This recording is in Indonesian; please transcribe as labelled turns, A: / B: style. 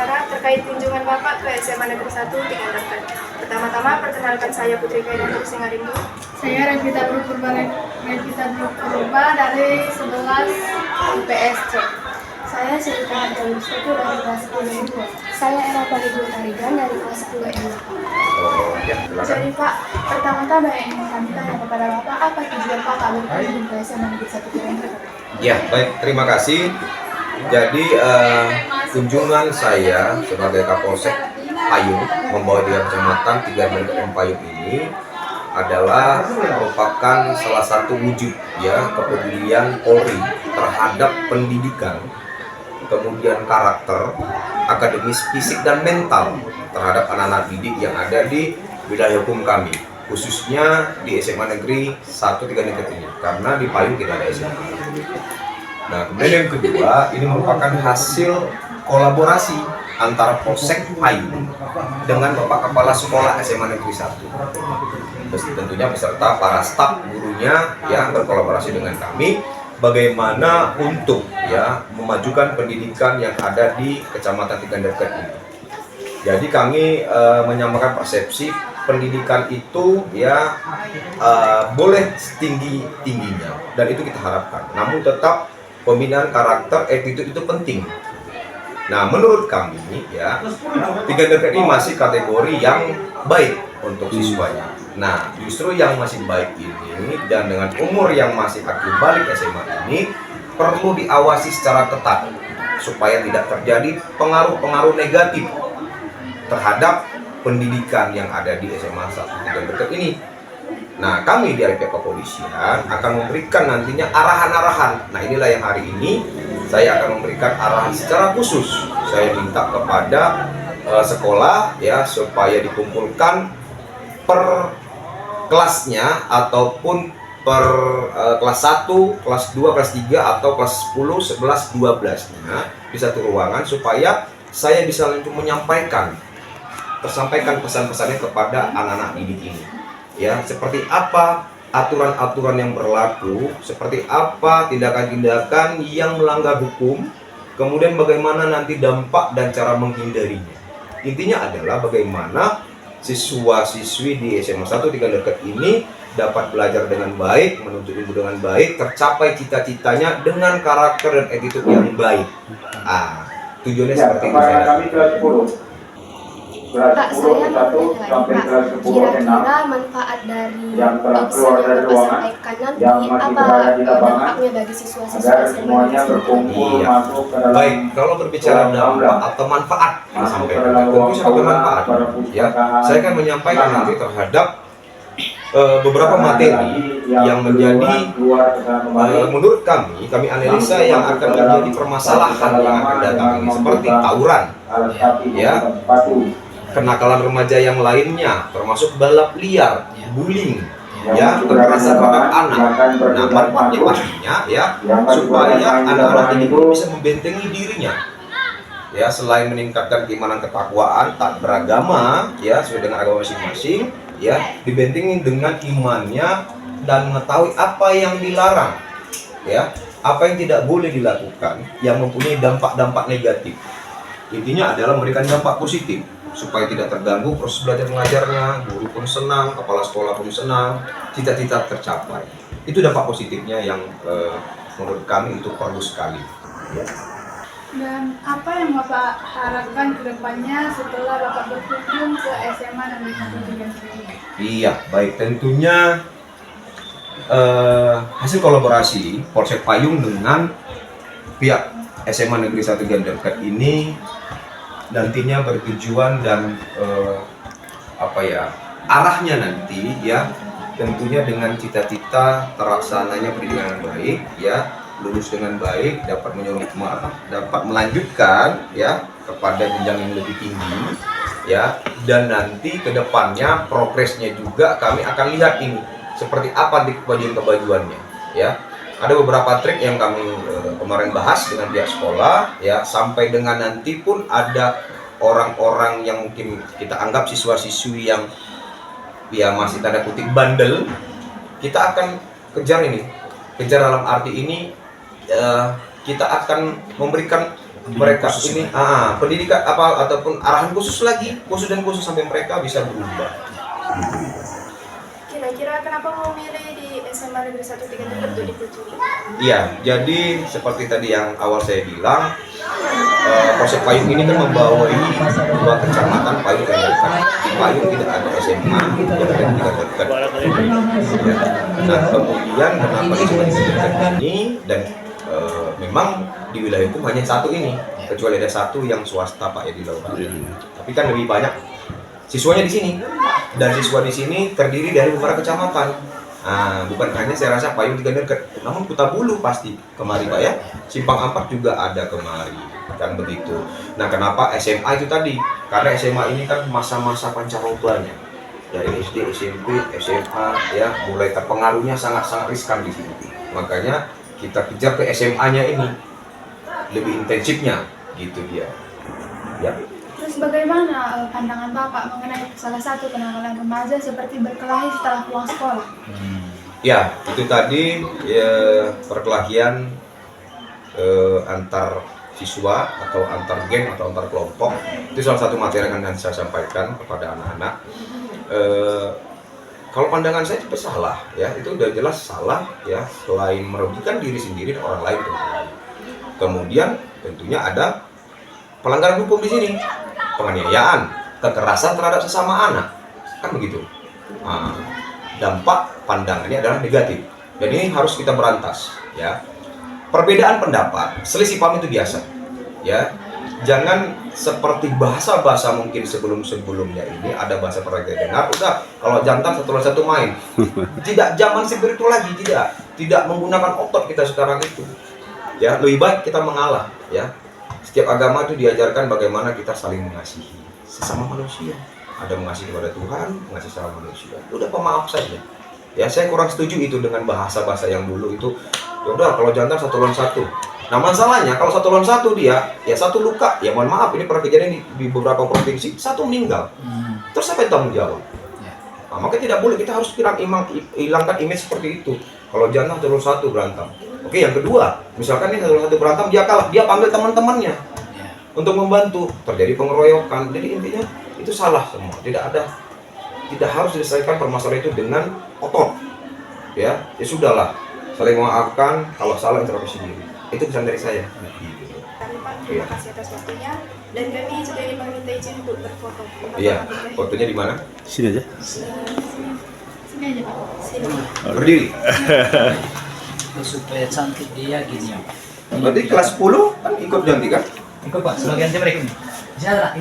A: wawancara terkait kunjungan Bapak ke SMA Negeri 1 Tigandakan. Pertama-tama, perkenalkan saya Putri Kaidan Singarindu.
B: Saya Revita Purba dari 11 IPS C.
C: Saya Syarifah Harjamur dari kelas 10 2. Saya Era Palidu Tarigan dari kelas 10 M.
A: Jadi Pak, pertama-tama yang ingin kami tanya kepada Bapak, apa tujuan Pak kami berkunjung ke SMA Negeri 1 Tigandakan?
D: Ya, baik, terima kasih. Jadi kunjungan saya sebagai Kapolsek Payung membawa dia kecamatan Tigandakan Payung ini adalah merupakan salah satu wujud ya kepedulian Polri terhadap pendidikan, kemudian karakter, akademis, fisik dan mental terhadap anak-anak didik yang ada di wilayah hukum kami, khususnya di SMA Negeri 1 Tigandakan ini, karena di Payung tidak ada SMA. Nah, kemudian yang kedua, ini merupakan hasil kolaborasi antara Polsek Payung dengan Bapak Kepala Sekolah SMA Negeri 1. Tentunya beserta para staf gurunya yang berkolaborasi dengan kami bagaimana untuk ya memajukan pendidikan yang ada di Kecamatan Tigandakan ini. Jadi kami menyamakan persepsi pendidikan itu ya boleh tinggi-tingginya dan itu kita harapkan. Namun tetap pembinaan karakter, attitude itu penting. Nah, menurut kami ya Tigandakan ini masih kategori yang baik untuk siswanya. Nah, justru yang masih baik ini dan dengan umur yang masih aktif balik SMA ini perlu diawasi secara ketat supaya tidak terjadi pengaruh-pengaruh negatif terhadap pendidikan yang ada di SMA 1 Tigandakan ini. Nah, kami dari pihak kepolisian akan memberikan nantinya arahan-arahan. Nah, inilah yang hari ini saya akan memberikan arahan secara khusus. Saya minta kepada sekolah ya supaya dikumpulkan per kelasnya ataupun per kelas 1, kelas 2, kelas 3 atau kelas 10, 11, 12-nya di satu ruangan supaya saya bisa langsung menyampaikan pesan-pesannya kepada anak-anak didik ini. Ya, seperti apa aturan-aturan yang berlaku, seperti apa tindakan-tindakan yang melanggar hukum, kemudian bagaimana nanti dampak dan cara menghindarinya. Intinya adalah bagaimana siswa-siswi di SMA 1 Tigandakan ini dapat belajar dengan baik, menuntut ilmu dengan baik, tercapai cita-citanya dengan karakter dan attitude yang baik. Tujuannya seperti itu.
E: Kami kelas 10.
C: Pak, saya mau tanya lagi, Pak. Kira-kira manfaat dari pesan yang Bapak sampaikan nanti apa dampaknya bagi siswa-siswa SMA Negeri 1?
D: Iya. Baik, kalau berbicara dampak atau manfaat yang disampaikan, tentu sangat bermanfaat. Ya, saya akan menyampaikan nanti terhadap beberapa materi yang menjadi menurut kami analisa yang akan menjadi permasalahan yang akan datang ini, seperti tawuran, ya, kenakalan remaja yang lainnya, termasuk balap liar, bullying, ya, kekerasan terhadap anak. Nah, manfaatnya pastinya ya supaya anak-anak ini bisa membentengi dirinya. Ya, selain meningkatkan keimanan ketakwaan, taat beragama, ya, sesuai dengan agama masing-masing, ya, dibentengi dengan imannya dan mengetahui apa yang dilarang, ya, apa yang tidak boleh dilakukan yang mempunyai dampak-dampak negatif. Intinya adalah memberikan dampak positif supaya tidak terganggu proses belajar mengajarnya, guru pun senang, kepala sekolah pun senang, cita-cita tercapai. Itu dampak positifnya yang menurut kami itu perlu sekali. Ya.
B: Dan apa yang Bapak harapkan ke depannya setelah Bapak berkunjung ke SMA Negeri 1 Tigandakan?
D: Iya, baik, tentunya hasil kolaborasi Polsek Payung dengan pihak SMA Negeri 1 Tigandakan ini nantinya bertujuan dan arahnya nanti ya tentunya dengan cita-cita terlaksananya pendidikan yang baik, ya, lulus dengan baik, dapat melanjutkan ya kepada jenjang yang lebih tinggi, ya, dan nanti kedepannya progresnya juga kami akan lihat ini seperti apa di kebajuan-kebajuannya, ya. Ada beberapa trik yang kami kemarin bahas dengan pihak sekolah, ya, sampai dengan nanti pun ada orang-orang yang mungkin kita anggap siswa-siswi yang ya masih tanda kutip bandel, kita akan kejar dalam arti ini kita akan memberikan mereka ini pendidikan apa ataupun arahan khusus lagi, khusus sampai mereka bisa berubah.
A: Kira-kira kenapa mau milih di SMA Negeri 1 Tiga Jati untuk dipelajari?
D: Iya, jadi seperti tadi yang awal saya bilang, Polsek Payung ini kan membawahi dua kecamatan Payung dan Dekat. Di Payung tidak ada SMA yang ada di Dekat. Nah, kemudian kenapa di Dekat ini dan memang di wilayah hukum hanya satu ini, kecuali ada satu yang swasta Pak ya di Laura. Tapi kan lebih banyak siswanya di sini, dan siswa di sini terdiri dari beberapa kecamatan. Bukan hanya saya rasa Payung Tiga Dekat, namun Kuta Bulu pasti kemari Pak ya, Simpang Ampat juga ada kemari, kan begitu. Nah, kenapa SMA itu tadi? Karena SMA ini kan masa-masa pancarobanya, dari SD, SMP, SMA ya, mulai terpengaruhnya sangat-sangat riskan di sini. Makanya kita kejar ke SMA-nya ini lebih intensifnya, gitu dia. Ya.
B: Terus bagaimana pandangan Bapak mengenai salah satu penanggalan remaja seperti berkelahi setelah pulang sekolah?
D: Ya, itu tadi ya, perkelahian antar siswa atau antar geng atau antar kelompok. Itu salah satu materi yang akan saya sampaikan kepada anak-anak. Kalau pandangan saya itu salah, ya itu udah jelas salah, ya selain merugikan diri sendiri dan orang lain. Kemudian tentunya ada pelanggaran hukum di sini, penganiayaan, kekerasan terhadap sesama anak, kan begitu. Dampak pandangannya adalah negatif, dan ini harus kita berantas. Ya, perbedaan pendapat, selisih paham itu biasa. Ya, jangan seperti bahasa-bahasa mungkin sebelum-sebelumnya ini ada bahasa pernah kita dengar, udah kalau jantan satu lawan satu main. Tidak zaman seperti itu lagi, tidak menggunakan otot kita sekarang itu. Ya, lebih baik kita mengalah. Ya, setiap agama itu diajarkan bagaimana kita saling mengasihi sesama manusia. Ada mengasihi kepada Tuhan, mengasihi sesama manusia. Udah pemaaf saja. Ya, saya kurang setuju itu dengan bahasa-bahasa yang dulu itu. Ya udah kalau jantan satu lawan satu. Nah, masalahnya kalau satu lawan satu dia, ya satu luka. Ya mohon maaf, ini pernah kejadian di beberapa provinsi, satu meninggal. Terus siapa yang tanggung jawab? Nah, makanya tidak boleh, kita harus hilangkan image seperti itu. Kalau jantan satu lawan satu berantem. Oke, yang kedua, misalkan ini satu lawan satu berantem, dia kalah, dia panggil teman-temannya untuk membantu, terjadi pengeroyokan. Jadi intinya itu salah semua. Tidak harus diselesaikan permasalahan itu dengan otot. Ya sudahlah, saling memaafkan, kalau salah introspeksi diri. Itu pesan dari saya.
A: Terima kasih atas waktunya, dan kami juga ingin meminta izin untuk berfoto.
D: Iya, fotonya di mana?
E: Sini aja.
B: Sini aja Pak.
A: Sini.
D: Berdiri.
F: Supaya cantik dia gini ya.
D: Berarti kelas 10 kan ikut ganti kan?
F: Ikut Pak, sebagian mereka ini. Saya